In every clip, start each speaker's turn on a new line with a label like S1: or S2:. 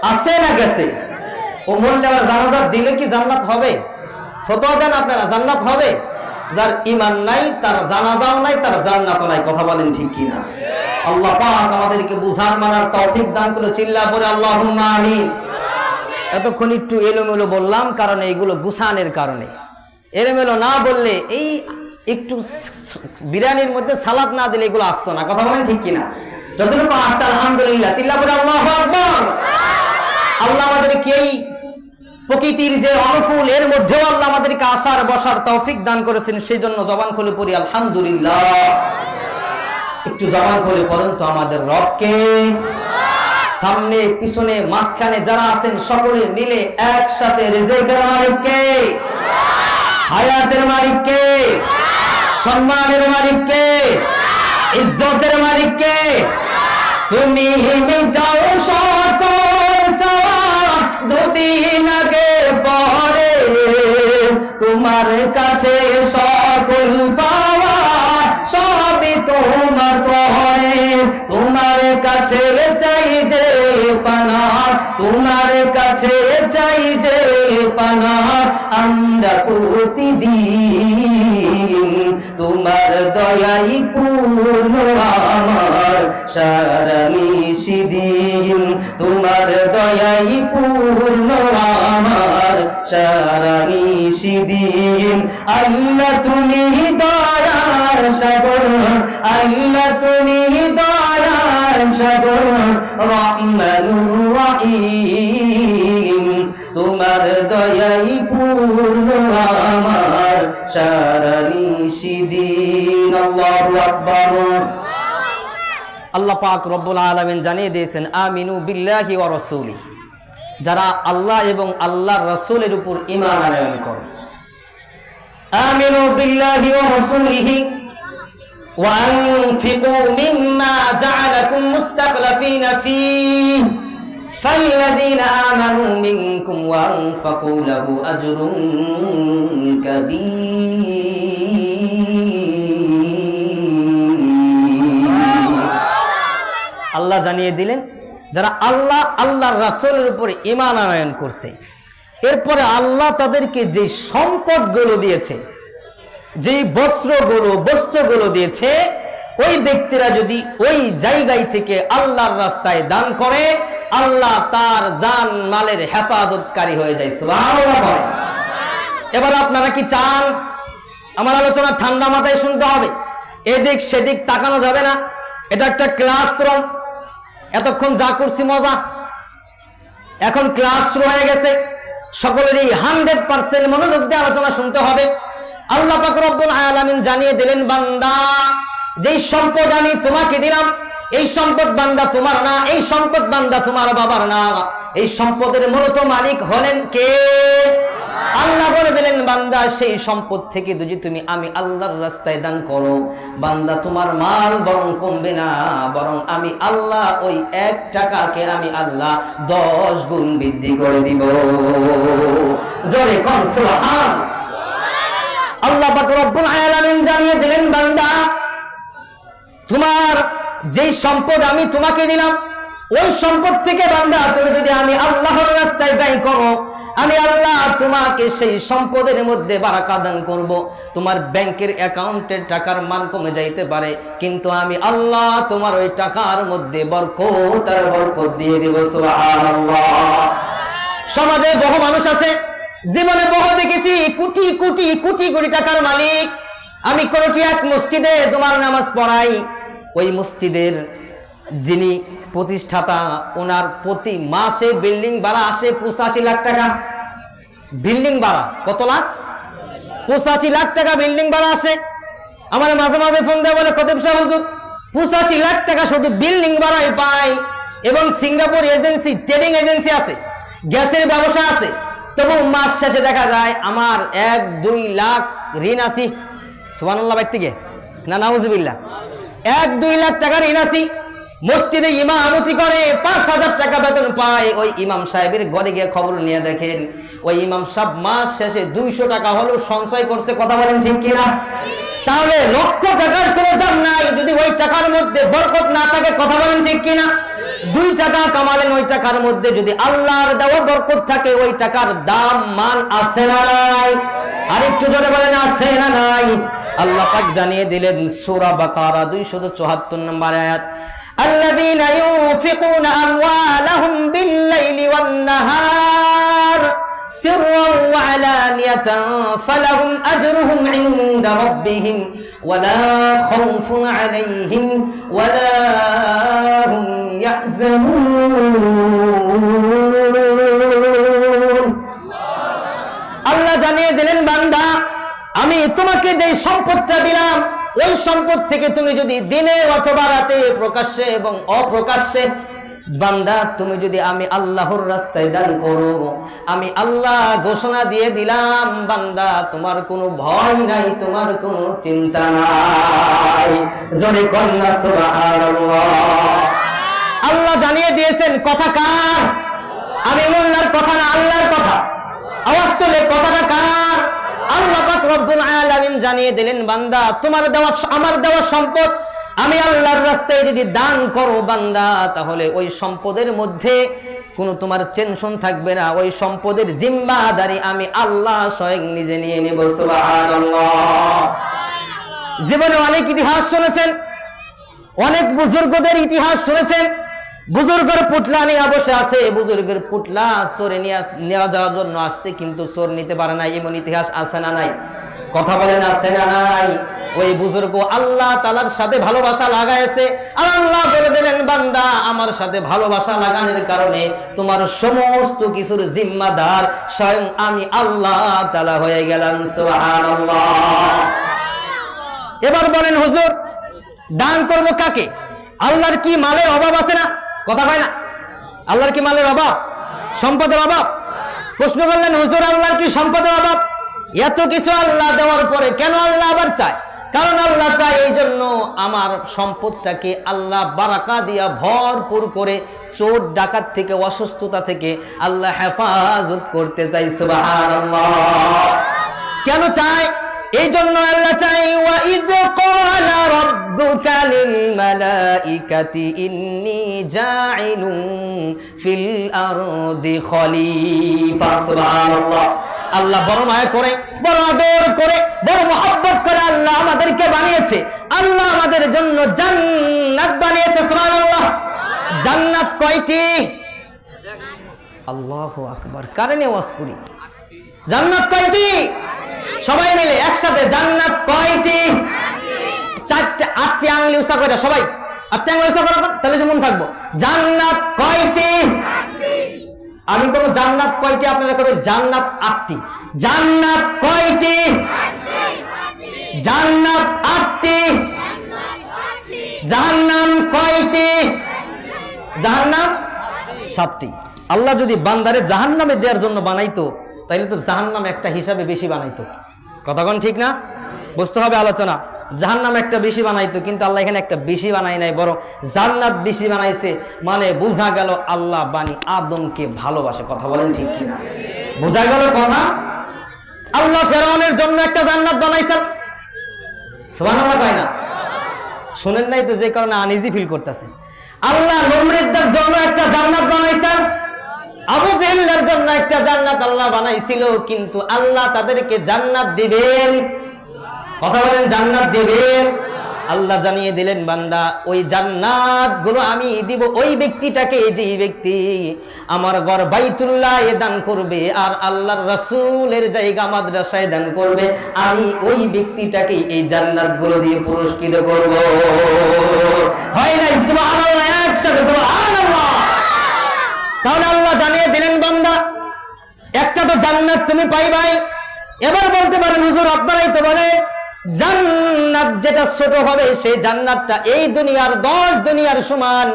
S1: আছে না গেছে? ও মরলে আবার জানাজা দিলে কি জান্নাত হবে? ফতোয়া দেন আপনারা, জান্নাত হবে? যার ঈমান নাই তার জানাজাও নাই, তার জান্নাতও নাই। কথা বলেন ঠিক কি না? আল্লাহ পাক আমাদেরকে বুঝার মানার তৌফিক দান করে চিল্লা পড়ে আল্লাহুম্মা আমিন। এতক্ষণ একটু এলোমেলো বললাম, কারণ এইগুলো গুছানের কারণে। এলোমেলো না বললে, এই একটু বিরিয়ানির মধ্যে সালাদ না দিলে এগুলো আসতো না। কথা বলেন ঠিক কিনা? যতটুকু আসছে আলহামদুলিল্লাহ, চিল্লা পড়ে আল্লাহু আকবার। আল্লাহ আমাদেরকে এই প্রকৃতির যে অনুকূল, এর মধ্যেও আল্লাহ আমাদেরকে আসার বসার তৌফিক দান করেছেন, সেই জন্য জবান খুলে পড়ি আলহামদুলিল্লাহ। একটু জবান খুলে পড়েন তো, আমাদের রবকে। সামনে পিছনে মাঝখানে যারা আছেন সকলে মিলে একসাথে রিজিকের মালিককে, হায়াতের মালিককে, সম্মানের মালিককে, ইজ্জতের মালিককে। তুমি মিটাও সকল চাওয়া, দুদিন আগে পরে তোমার কাছে সকল পাওয়া সবই তোমার করে। তোমার কাছে চাই যে পানা, তোমার কাছে চাই যে পানা, আমরা প্রতিদিন তোমার দয়াই পূর্ণ আমার সারা নিশিদিন। তোমার দয়াই পূর্ণ আমার সারা নিশিদিন। আল্লাহ তুমি দয়ার সাগর, আল্লাহ তুমি দয়ার সাগর, রহমানুর রহিম। তোমার দয়াই পূর্ণ আমার সারা নিশিদিন। আল্লাহু আকবার। আল্লাহ পাক রব্বুল আলামিন জানিয়ে দিয়েছেন, আমিনু বিল্লাহি ওয়া রাসূলিহি। যারা আল্লাহ এবং আল্লাহর রাসূলের উপর ঈমান আনয়ন করে, আমিনু বিল্লাহি ওয়া রাসূলিহি ওয়া আনফিকু মিম্মা জাআলাকুম মুস্তাখলাফিনা ফীহি ফাল্লাযীনা আমানু মিনকুম ওয়া আনফাকু লাহু আজরুন কাবীর। আল্লাহ জানিয়ে দিলেন, যারা আল্লাহ আল্লাহর রাসূলের উপরে ঈমান আনয়ন করছে, এরপরে আল্লাহ তাদেরকে যে সম্পদগুলো দিয়েছে, যে বস্ত্রগুলো দিয়েছে, ওই ব্যক্তিরা যদি ওই জায়গায় থেকে আল্লাহর রাস্তায় দান করে, আল্লাহ তার জান মালের হেফাজতকারী হয়ে যায়। সুবহানাল্লাহ। এবার আপনারা কি চান আমার আলোচনা ঠান্ডা মাথায় শুনতে হবে? এদিক সেদিক তাকানো যাবে না। এটা একটা ক্লাসরুম। এতক্ষণ যা করছি মজা, এখন ক্লাস শুরু হয়ে গেছে। সকলেরই 100% মনোযোগ দিয়ে আলোচনা শুনতে হবে। আল্লাহ পাক রব্বুল আলামিন জানিয়ে দিলেন, বান্দা, যেই সম্পদ আমি তোমাকে দিলাম, এই সম্পদ বান্দা তোমার না, এই সম্পদ বান্দা তোমার বাবার না। এই সম্পদের মূলত মালিক হলেন কে? আল্লাহ বলে দিলেন, বান্দা, সেই সম্পদ থেকে যদি তুমি আমি আল্লাহর রাস্তায় দান করো, বান্দা তোমার মাল বরং কমবে না, বরং আমি আল্লাহ ওই 1 টাকাকে আমি আল্লাহ 10 গুণ বৃদ্ধি করে দিব। জোরে কোন সুবহান। আল্লাহ পাক রব্বুল আলামিন জানিয়ে দিলেন, বান্দা, তোমার যেই সম্পদ আমি তোমাকে দিলাম, ওই সম্পদ থেকে বান্দা তুমি যদি আমি আল্লাহর রাস্তায় ব্যয় করো, আমি আল্লাহ তোমাকে সেই সম্পদের মধ্যে বারাকা দান করব। তোমার ব্যাংকের অ্যাকাউন্টের টাকার মান কমে যাইতে পারে, কিন্তু আমি আল্লাহ তোমার ওই টাকার মধ্যে বরকত আর বরকত দিয়ে দেব। সুবহানাল্লাহ। সমাজে বহু মানুষ আছে, জীবনে বহু দেখেছি, কোটি কোটি কোটি কোটি টাকার মালিক। আমি কোন কি এক মসজিদে জুমার নামাজ পড়াই, ওই মসজিদের যিনি প্রতিষ্ঠাতা, ওনার প্রতি মাসে বিল্ডিং ভাড়া আসে 85 লাখ টাকা। বিল্ডিং ভাড়া কত লাখ? 85 লাখ টাকা বিল্ডিং ভাড়া আসে। আমার মাঝে মাঝে ফোন দেয়, বলে, খতিব সাহেব হুজুর, 85 লাখ টাকা শুধু বিল্ডিং ভাড়াই পাই, এবং সিঙ্গাপুর এজেন্সি, ট্রেডিং এজেন্সি আছে, গ্যাসের ব্যবসা আছে, তবু মাস শেষে দেখা যায় আমার 1-2 লাখ ঋণ আছি। সুবহানাল্লাহ। বাইর থেকে না, নাউজুবিল্লাহ। 1-2 লাখ টাকা ঋণ আছি। মসজিদে ইমামতি করে 5,000 টাকা বেতন পায়। ওই ইমাম সাহেবের ঘরে গিয়ে খবর নিয়ে দেখেন, ওই ইমাম সাহেব মাস শেষে 200 টাকা হলেও সঞ্চয় করছে। কথা বলেন ঠিক কিনা? তাহলে লক্ষ টাকার কোনো দাম নাই যদি ওই টাকার মধ্যে বরকত না থাকে। কথা বলেন ঠিক কিনা? 2 টাকা কামালেন, ওই টাকার মধ্যে যদি আল্লাহর দেওয়া বরকত থাকে, ওই টাকার দাম মান আছে না নাই? আর একটু জোরে বলেন আছে না নাই? আল্লাহ পাক জানিয়ে দিলেন সূরা বাকারা 274 নম্বর আয়াত, আল্লাযীনা ইউনফিকুনা আমওয়ালাহুম বিল-লাইলি ওয়ান-নাহার সিররান ওয়া আলানিয়াতান ফালাহুম আজরুহুম ইনদা রাব্বিহিম ওয়ালা খাউফুন আলাইহিম ওয়ালা হুম ইয়াহজানুন। আল্লাহ জানিয়ে দিলেন বান্দা, আমি তোমাকে যে সম্পদটা দিলাম, ওই সম্পদ থেকে তুমি যদি দিনে অথবা রাতে, প্রকাশ্যে এবং অপ্রকাশ্যে, বান্দা তুমি যদি আমি আল্লাহর রাস্তায় দান করো, আমি আল্লাহ ঘোষণা দিয়ে দিলাম বান্দা তোমার কোনো ভয় নাই, তোমার কোনো চিন্তা নাই। জোরে কন্যা সুবহানাল্লাহ। আল্লাহ জানিয়ে দিয়েছেন, কথা কার? আমি মোল্লার কথা না, আল্লাহর কথা। আওয়াজ তোলে, কথাটা কার? আল্লাহ পাক রব্বুল আলামিন জানিয়ে দিলেন বান্দা তোমার দেওয়া, আমার দেওয়া সম্পদ আমি আল্লাহর রাস্তায় যদি দান করো বান্দা, তাহলে ওই সম্পদের মধ্যে কোনো তোমার টেনশন থাকবে না, ওই সম্পদের জিম্মাদারি আমি আল্লাহ স্বয়ং নিজে নিয়ে নেব। সুবহানাল্লাহ। জীবনে অনেক ইতিহাস শুনেছেন, অনেক বুজুর্গদের ইতিহাস শুনেছেন। বুজুর্গের পুটলা নিয়ে বসে আছে, বুজুর্গের পুটলা চোরে নেওয়া যাওয়ার জন্য আসছে, কিন্তু চোর নিতে পারে না। এমন ইতিহাস আছে না নাই? কথা বলেন আছে না নাই? ওই বুজুর্গ আল্লাহ তাআলার সাথে ভালোবাসা লাগাইছে, আর আল্লাহ বলে দিলেন বান্দা আমার সাথে ভালোবাসা লাগানোর কারণে তোমার সমস্ত কিছুর জিম্মাদার স্বয়ং আমি আল্লাহ তাআলা হয়ে গেলাম। সুবহানাল্লাহ। এবার বলেন হুজুর, দান করব কাকে? আল্লাহর কি মালের অভাব আছে না? কথা হয় না? আল্লাহর কি মালের অভাব, সম্পদের অভাব? প্রশ্ন করলেন হুজুর আল্লাহর কি সম্পদের অভাব? এত কিছু আল্লাহ দেওয়ার পরে কেন আল্লাহ আবার চায়? কারণ আল্লাহ চায় এই জন্য আমার সম্পদটাকে আল্লাহ বারাকা দিয়া ভরপুর করে চোর ডাকাত থেকে, অসুস্থতা থেকে আল্লাহ হেফাজত করতে চাই। সুবহানাল্লাহ। কেন চায়? এই জন্য আল্লাহ চাই, ওয়া ইয ক্বালা রাব্বুকা লিল মালাইকাতি ইন্নী জাইলুন ফিল আরদি খলিফা। সুবহানাল্লাহ। আল্লাহ বড় মায়া করে, বড় আদর করে, বড় মহব্বত করে আল্লাহ আমাদেরকে বানিয়েছে। আল্লাহ আমাদের জন্য জান্নাত বানিয়েছে। সুবহানাল্লাহ। জান্নাত কয়টি? আল্লাহু আকবার। কারণে ওয়াজ করি, জান্নাত কয়টি? সবাই মিলে একসাথে, জান্নাত কয়টি? 4টে। 8টি আঙ্গুল উঁচা করে সবাই, 8টি আঙ্গুল উঁচা করে, তাহলে যেমন থাকবো। জান্নাত কয়টি? আমি কোন জান্নাত কয়টি, আপনারা কবে জান্নাত 8টি। জান্নাত কয়টি? জান্নাত 8টি। জাহান্নাম কয়টি? জাহান্নাম 7টি। আল্লাহ যদি বান্দারে জাহান্নামে দেওয়ার জন্য বানাইতো, তাইলে তো জাহান্নাম একটা হিসাবে বেশি বানাইতো। কথা কোন ঠিক না? বুঝতে হবে আলোচনা। জাহান্নাম একটা বেশি বানাইতো, কিন্তু আল্লাহ এখানে একটা বেশি বানাই নাই, বরং জান্নাত বেশি বানাইছে। মানে বোঝা গেল আল্লাহ বানি আদমকে ভালোবাসে। কথা বলেন ঠিক কিনা? বোঝা গেল কথা। আল্লাহ ফেরাউনের জন্য একটা জান্নাত বানাইছেন। সুবহানাল্লাহ কয় না? শুনেন নাই তো, যে কারণে আনইজি ফিল করতেছে। আল্লাহ নমরুদের জন্য একটা জান্নাত বানাইছেন, আবু জেহেলের জন্য একটা জান্নাত আল্লাহ বানাইছিল, কিন্তু আল্লাহ তাদেরকে জান্নাত দিবেন। কথা বলেন, জান্নাত দিবেন। আল্লাহ জানিয়ে দিলেন বান্দা ওই জান্নাত গুলো আমি দিব ওই ব্যক্তিটাকে, যে ব্যক্তি আমার ঘর বাইতুল্লাহ দান করবে আর আল্লাহর রাসূলের জায়গা মাদ্রাসায় দান করবে, আমি ওই ব্যক্তিটাকে এই জান্নাত গুলো দিয়ে পুরস্কৃত করব। হয় না? সুবহানাল্লাহ, একসাথে সুবহানাল্লাহ। তাহলে আল্লাহ জানিয়ে দিলেন বান্দা একটা তো জান্নাত তুমি পাইবাই। এবার বলতে পারেন হুজুর আপনারাই তো বলেন জান্নাত যেটা ছোট হবে সেই জান্নাতটা এই দুনিয়ার 10 দুনিয়ার সমান।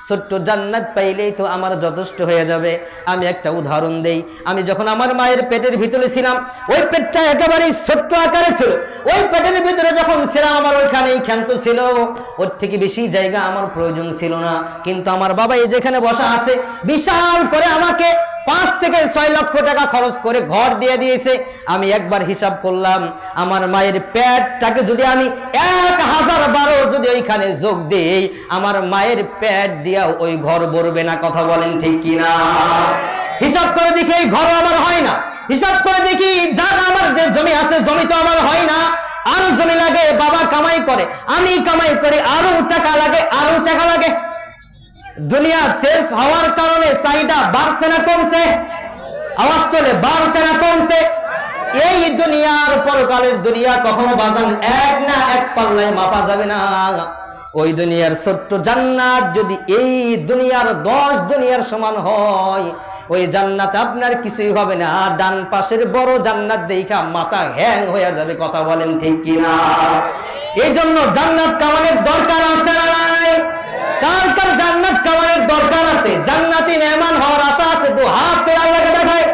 S1: ছোট্ট জান্নাত পাইলেই তো আমার যথেষ্ট হয়ে যাবে। আমি একটা উদাহরণ দেই। আমি যখন আমার মায়ের পেটের ভিতরে ছিলাম, ওই পেটটা একেবারেই ছোট্ট আকারে ছিল। ওই পেটের ভিতরে যখন ছিলাম আমার ওইখানেই ক্ষান্ত ছিল, ওর থেকে বেশি জায়গা আমার প্রয়োজন ছিল না। কিন্তু আমার বাবা এই যেখানে বসা আছে বিশাল করে আমাকে 5 থেকে 6 লক্ষ টাকা খরচ করে ঘর দিয়ে দিয়েছে। আমি একবার হিসাব করলাম, আমার মায়ের পেটটাকে যদি আমি 1012 যদি ওইখানে যোগ দেই, আমার মায়ের পেট দিয়া ওই ঘর ভরবে না। কথা বলেন ঠিক কিনা? হিসাব করে দেখি এই ঘর আমার হয় না। হিসাব করে দেখি যার আমার যে জমি আছে, জমি তো আমার হয় না, আরো জমি লাগে, বাবা কামাই করে, আমি কামাই করি, আরো টাকা লাগে, আরো টাকা লাগে। দুনিয়া শেষ হওয়ার কারণে চাহিদা বাড়ছে না কমছে? আওয়াজ তোলে, বাড়ছে না কমছে? এই দুনিয়ার পরকালের দুনিয়া কখনো বাজান এক না এক পাল্লায় মাপা যাবে না। ওই দুনিয়ার ছোট্ট জান্নাত যদি এই দুনিয়ার 10 দুনিয়ার সমান হয়, ওই জান্নাতে আপনার কিছুই হবে না। ডান পাশের বড় জান্নাত দেখা মাথা হ্যাং হয়ে যাবে। কথা বলেন ঠিক কিনা? এই জন্য জান্নাত কামানোর দরকার আছে না নাই? কার কার জান্নাত কামানোর দরকার আছে? জান্নাতি মেহমান হওয়ার আশা আছে? তো হাত তুলে আল্লাহকে দেখায়।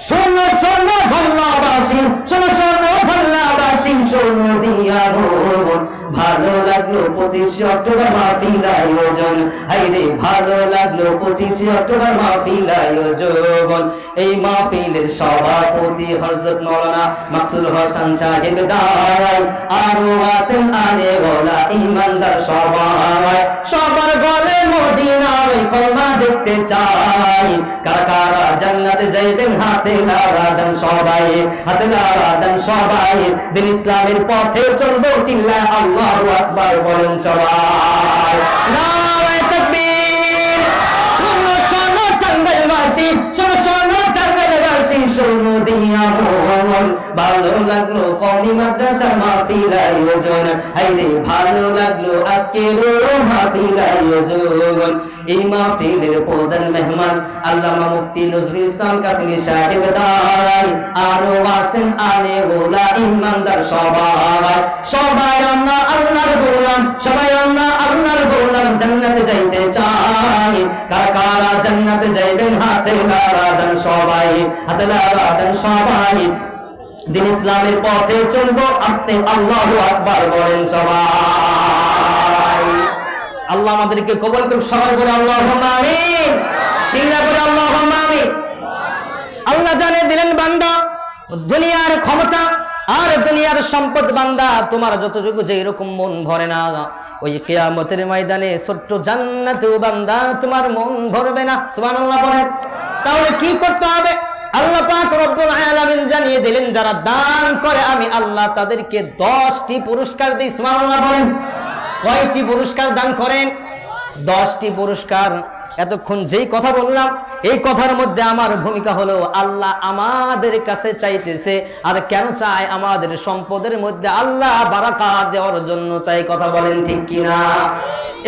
S1: শোনো শোনো ভাল্লাবাসী, শোনো শোনো ভাল্লাবাসী, শোনো দিয়া ভোর ভালো লাগলো 25 অক্টোবর মাহফিল আয়োজন। হাইরে ভালো লাগলো 25 অক্টোবর মাহফিল আয়োজন। এই মাহফিলের সভাপতি হযরত মাওলানা মাকসুদ হোসেন সাহেব দাঁড়ায়, আরো আছেন আনে গোলা ইমানদার সবাই। সবার গলে মদিনার কলমা দেখতে চাই। কারা কারা জান্নাতে যাইবেন হাতে লাগান সবাই, হাতে লাগান সবাই। দিন ইসলামের পথে চলবো, চিল্লা আল্লাহু আকবার বলেন সবাই। নারায়ে তাকবীর। শোনো শোনো টাঙ্গাইলবাসী, শোনো শোনো টাঙ্গাইলবাসী, শোনো দিয়া মন ভালো লাগলো কওমি মাদ্রাসার মাহফিল আয়োজন। হাইরে ভালো লাগলো আজকের মাহফিল আয়োজন। এই মাহফিলের প্রধান মেহমান আল্লামা মুফতি নজরুল ইসলাম কাসেমি সাহেব দাঁড়ায়, আরো আছেন আনে গোলা ইমানদার সবাই। সবাই আমরা আল্লাহর গোলাম, সবাই আমরা আল্লাহর গোলাম, জান্নাতে যাইতে চাই। কারা কারা জান্নাতে যাইবেন হাতে লাগান সবাই, হাতে লাগান সবাই। দিন ইসলামের পথে চলবো, আস্তে আল্লাহু আকবার বলেন সবাই। আল্লাহ আমাদেরকে কবুল করুন। সবাই বলে আল্লাহুম্মা আমিন। চিল্লা করে আল্লাহুম্মা আমিন। আল্লাহ জানে দিলেন বান্দা দুনিয়ার ক্ষমতা আর দুনিয়ার সম্পদ, বান্দা তোমার যতটুকু যে এরকম মন ভরে না, ওই কিয়ামতের ময়দানে ছোট্ট জান্নাতেও বান্দা তোমার মন ভরবে না। সুবহানাল্লাহ বলেন। তাহলে কি করতে হবে? আল্লাহ পাক রব্বুল আলামিন জানিয়ে দিলেন, যারা দান করে আমি আল্লাহ তাদেরকে 10টি পুরস্কার দিই। সুবহানাল্লাহ বলেন। কয়টি পুরস্কার দান করেন? 10টি পুরস্কার। এতক্ষণ যেই কথা বললাম, এই কথার মধ্যে আমার ভূমিকা হলো আল্লাহ আমাদের কাছে চাইতেছে। আর কেন চায়? আমাদের সম্পদের মধ্যে আল্লাহ বারাকাত দেওয়ার জন্য চাই। কথা বলেন ঠিক কিনা?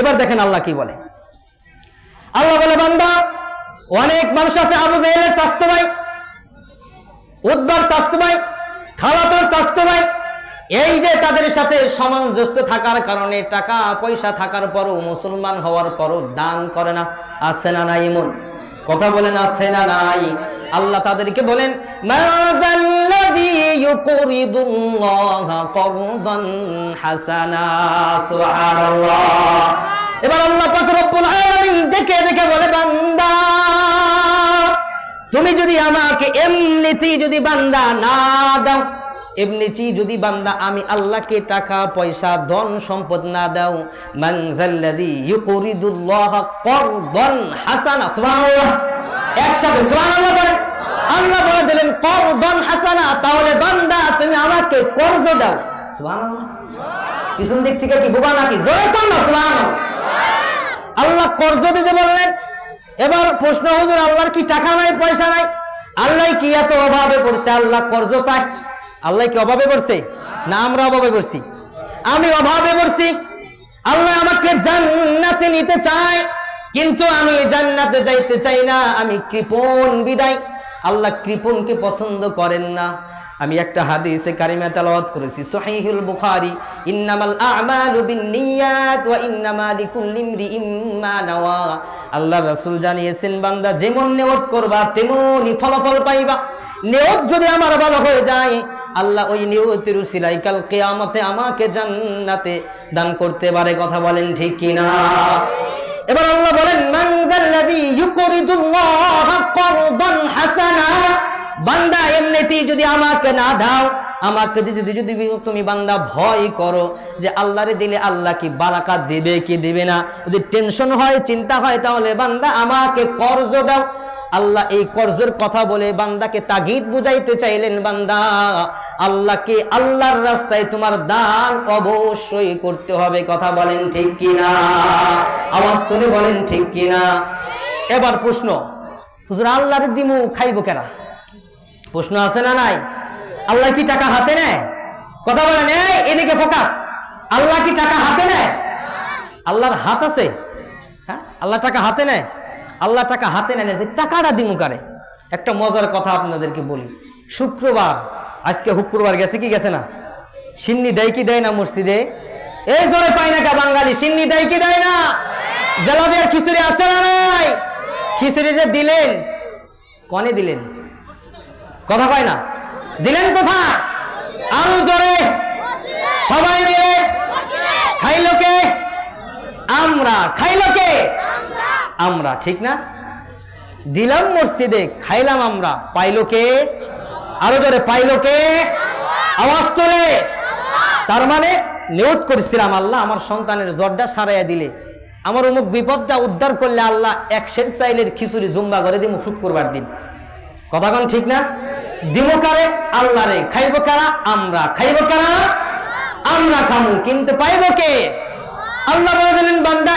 S1: এবার দেখেন আল্লাহ কি বলে। আল্লাহ বলে, বান্দা অনেক মানুষ আছে, আবু জাহেলের চাচতো ভাই, উতবার চাচতো ভাই, খালাতোর চাচতো ভাই, এই যে তাদের সাথে সামঞ্জস্য থাকার কারণে, টাকা পয়সা থাকার পরও, মুসলমান হওয়ার পরও দান করে না। আছে না নাই? এমন কথা বলেন, আছে না নাই? আল্লাহ তাদেরকে বলেন, মাযাল্লাযী ইউকরিদুল্লাহা করদান হাসানা। সুবহানাল্লাহ। এবার আল্লাহ পাক রব্বুল আলামিন দেখে দেখে বলে, বান্দা তুমি যদি আমাকে এমনিতেই যদি বান্দা না দাও, এমনিতেই যদি বান্দা আমি আল্লাহকে টাকা পয়সা ধন সম্পদ না দাও, মান যাল্লাযী ইউকরিদুল্লাহ করদান হাসানা। সুবহানাল্লাহ। একসাথে সুবহানাল্লাহ বলেন। আল্লাহ বলে দিলেন করদান হাসানা, তাহলে বান্দা তুমি আমাকে কর্জ দাও। সুবহানাল্লাহ। পিছন দিক থেকে কি বোবা নাকি? জোরে কর না সুবহানাল্লাহ। আল্লাহ কর্জ দিতে বললেন। এবার প্রশ্ন, হুজুর আল্লাহর কি টাকা নাই পয়সা নাই? আল্লাহ কি এত অভাবে পড়ছে আল্লাহ কর্জ চায়? আল্লাহ কি অভাবে পড়ছে? না আমরা অভাবে পড়ছি? আমি অভাবে পড়ছি। আল্লাহ আমাকে জান্নাতে নিতে চায়, কিন্তু আমি জান্নাতে যাইতে চাই না, আমি কৃপণ বিদায়। আল্লাহ কৃপণকে পছন্দ করেন না। আমি একটা হাদিসে কারিমা তেলাওয়াত করেছি, সহিহুল বুখারী, ইন্নামাল আ'মালু বিন্নিয়াত ওয়া ইন্নামা লিকুল্লি ইমরিইম মা নাওয়া। আল্লাহ রাসূল জানিয়েছেন, বান্দা যেমন নিয়ত করবা তেমনই ফলাফল পাইবা। নিয়ত যদি আমার ভালো হয়ে যায়, আল্লাহ ওই নিয়তের উসিলায় কাল কিয়ামতে আমাকে জান্নাতে দান করতে পারে। কথা বলেন ঠিক কিনা? এবার আল্লাহ বলেন, মান যাল্লাযী ইউকরিদুল্লাহা বান্দা এমনিতেই যদি আমাকে না দাও, আমাকে যদি যদি তুমি বান্দা ভয় করো যে আল্লাহরে দিলে আল্লাহ কি বারাকাত দিবে কি দিবে না, যদি টেনশন হয় চিন্তা হয়, তাহলে বান্দা আমাকে কর্জ দাও। আল্লাহ এই কর্জের কথা বলে বান্দাকে তাগিদ বুঝাইতে চাইলেন, বান্দা আল্লাহকে আল্লাহর রাস্তায় তোমার দান অবশ্যই করতে হবে। কথা বলেন ঠিক কিনা? আওয়াজ তুলে বলেন ঠিক কিনা? এবার প্রশ্ন, হুজুর আল্লাহর দিমু খাইবো কেনা? প্রশ্ন আছে না নাই? আল্লাহ কি টাকা হাতে নেয়? কথা বলেন, এদিকে ফোকাস। আল্লাহ কি টাকা হাতে নেয়? আল্লাহর হাত আছে? হ্যাঁ, আল্লাহ টাকা হাতে নেয়? আল্লাহ টাকা হাতে নেয়, টাকাটা দিমু কারে? একটা মজার কথা আপনাদেরকে বলি। শুক্রবার, আজকে শুক্রবার গেছে কি গেছে না? সিন্নি দেয় কি দেয় না মসজিদে? এই জোরে পাই না কা বাঙালি? সিন্নি দেয় কি দেয় না? জেলাবি আর খিচুড়ি আছে না নাই? খিচুড়ি যে দিলেন, কনে দিলেন? কথা কয় না, দিলেন কোথায়? আরো জোরে সবাই মিলে। খাইলো কে? আমরা। খাইলো কে? আমরা, ঠিক না? দিলাম মসজিদে, খাইলাম আমরা, পাইলো কে? আরো জোরে, পাইলো কে? আওয়াজ তোলে। তার মানে নিয়ত করেছিলাম, আল্লাহ আমার সন্তানের জ্বরটা সারাইয়া দিলে, আমার অমুক বিপদটা উদ্ধার করলে আল্লাহ 1 চাইলের খিচুড়ি জুম্বা করে দিব শুক্রবার দিন। কথা কোন ঠিক না? দিব কারে? আল্লাহরে। খাইব কারা? আমরা। খাইব কারা? আমরা খামু, কিন্তু পাইব কে? আল্লাহ বলে দিলেন, বান্দা